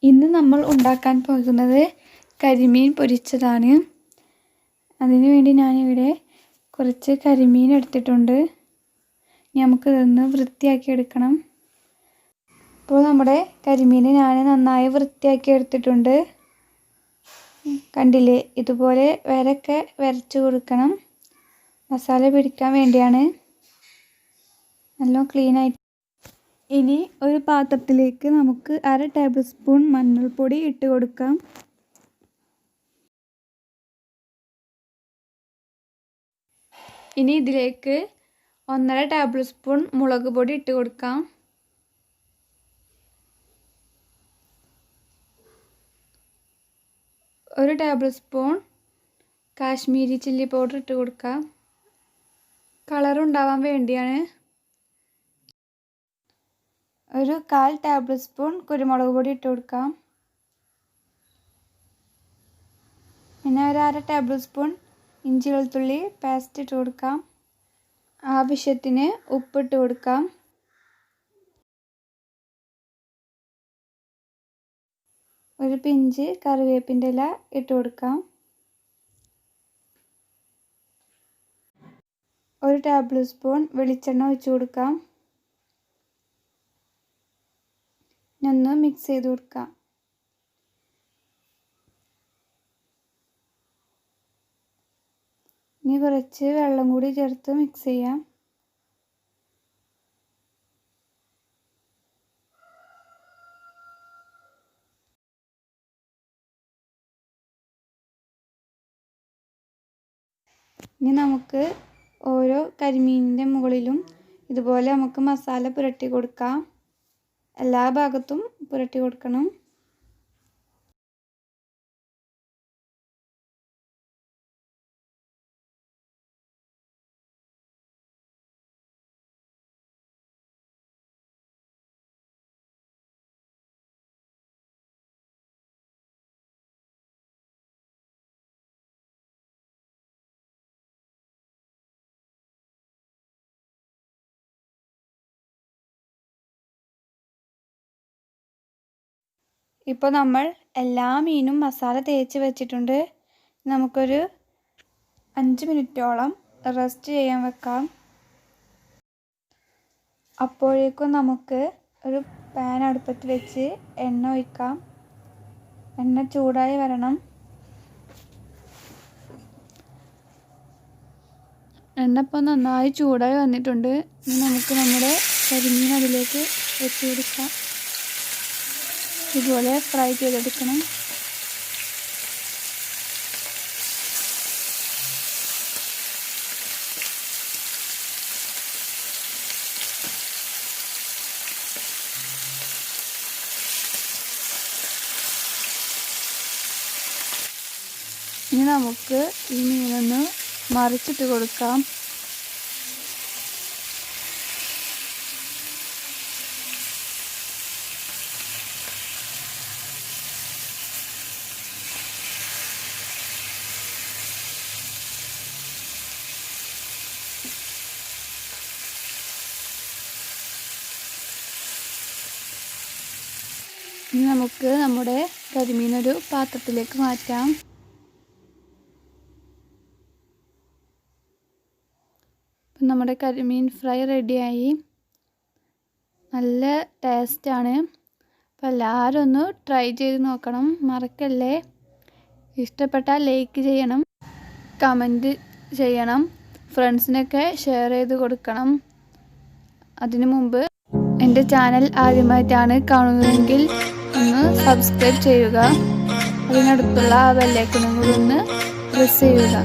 ഇന്ന് നമ്മൾ ഉണ്ടാക്കാൻ പോകുന്നത് കരിമീൻ പൊരിച്ചതാണ്. അതിനു വേണ്ടി ഞാനിവിടെ കുറച്ച് കരിമീൻ എടുത്തിട്ടുണ്ട്. നമുക്കിതൊന്ന് വൃത്തിയാക്കി എടുക്കണം. അപ്പോൾ നമ്മുടെ കരിമീൻ ഞാൻ നന്നായി വൃത്തിയാക്കി എടുത്തിട്ടുണ്ട്. കണ്ടില്ലേ, ഇതുപോലെ വരയൊക്കെ വരച്ചു കൊടുക്കണം. മസാല പിടിക്കാൻ വേണ്ടിയാണ്. നല്ല ക്ലീനായിട്ട്. ഇനി ഒരു പാത്രത്തിലേക്ക് നമുക്ക് 1/2 ടേബിൾ സ്പൂൺ മഞ്ഞൾപ്പൊടി ഇട്ട് കൊടുക്കാം. ഇനി ഇതിലേക്ക് 1/2 ടേബിൾ സ്പൂൺ മുളക് പൊടി ഇട്ട് കൊടുക്കാം. ഒരു table spoon Kashmiri chilli powder ഇട്ട് കൊടുക്കാം. കളർ ഉണ്ടാവാൻ വേണ്ടിയാണ്. ഒരു 1/4 ടേബിൾ സ്പൂൺ കുരുമുളക് പൊടി ഇട്ട് കൊടുക്കാം. പിന്നെ ഒരു 1/2 ടേബിൾ സ്പൂൺ ഇഞ്ചി വെളുത്തുള്ളി പേസ്റ്റ് ഇട്ട് കൊടുക്കാം. ആവശ്യത്തിന് ഉപ്പിട്ട് കൊടുക്കാം. ഒരു പിഞ്ച് കറിവേപ്പിൻ്റെ ഇല ഇട്ട് കൊടുക്കാം. ഒരു ടേബിൾ സ്പൂൺ വെളിച്ചെണ്ണ ഒഴിച്ച് കൊടുക്കാം. ഒന്ന് മിക്സ് ചെയ്ത് കൊടുക്കാം. ഇനി കുറച്ച് വെള്ളം കൂടി ചേർത്ത് മിക്സ് ചെയ്യാം. ഇനി നമുക്ക് ഓരോ കരിമീനിൻ്റെ മുകളിലും ഇതുപോലെ നമുക്ക് മസാല പുരട്ടി കൊടുക്കാം. എല്ലാ ഭാഗത്തും പുരട്ടി കൊടുക്കണം. ഇപ്പോൾ നമ്മൾ എല്ലാ മീനും മസാല തേച്ച് വെച്ചിട്ടുണ്ട്. നമുക്കൊരു 5 മിനിറ്റോളം റെസ്റ്റ് ചെയ്യാൻ വെക്കാം. അപ്പോഴേക്കും നമുക്ക് ഒരു പാൻ അടുപ്പത്ത് വെച്ച് എണ്ണ ഒഴിക്കാം. എണ്ണ ചൂടായി വരണം. എണ്ണ ഇപ്പോൾ നന്നായി ചൂടായി വന്നിട്ടുണ്ട്. ഇനി നമുക്ക് നമ്മുടെ കരിമീൻ അതിലേക്ക് വെച്ച് കൊടുക്കാം. ഇതുപോലെ ഫ്രൈ ചെയ്തെടുക്കണം. ഇനി നമുക്ക് ഈ മീനൊന്ന് മറിച്ചിട്ട് കൊടുക്കാം. ഇനി നമുക്ക് നമ്മുടെ കരിമീനൊരു പാത്രത്തിലേക്ക് മാറ്റാം. ഇപ്പം നമ്മുടെ കരിമീൻ ഫ്രൈ റെഡിയായി. നല്ല ടേസ്റ്റാണ്. അപ്പോൾ എല്ലാവരും ഒന്ന് ട്രൈ ചെയ്ത് നോക്കണം. മറക്കല്ലേ. ഇഷ്ടപ്പെട്ടാൽ ലൈക്ക് ചെയ്യണം, കമൻറ്റ് ചെയ്യണം, ഫ്രണ്ട്സിനൊക്കെ ഷെയർ ചെയ്ത് കൊടുക്കണം. അതിനു മുമ്പ് എൻ്റെ ചാനൽ ആദ്യമായിട്ടാണ് കാണുന്നതെങ്കിൽ ഒന്ന് സബ്സ്ക്രൈബ് ചെയ്യുക. അതിനടുത്തുള്ള ആ ബെല്ലൈക്കണും കൂടി ഒന്ന് പ്രസ് ചെയ്യുക.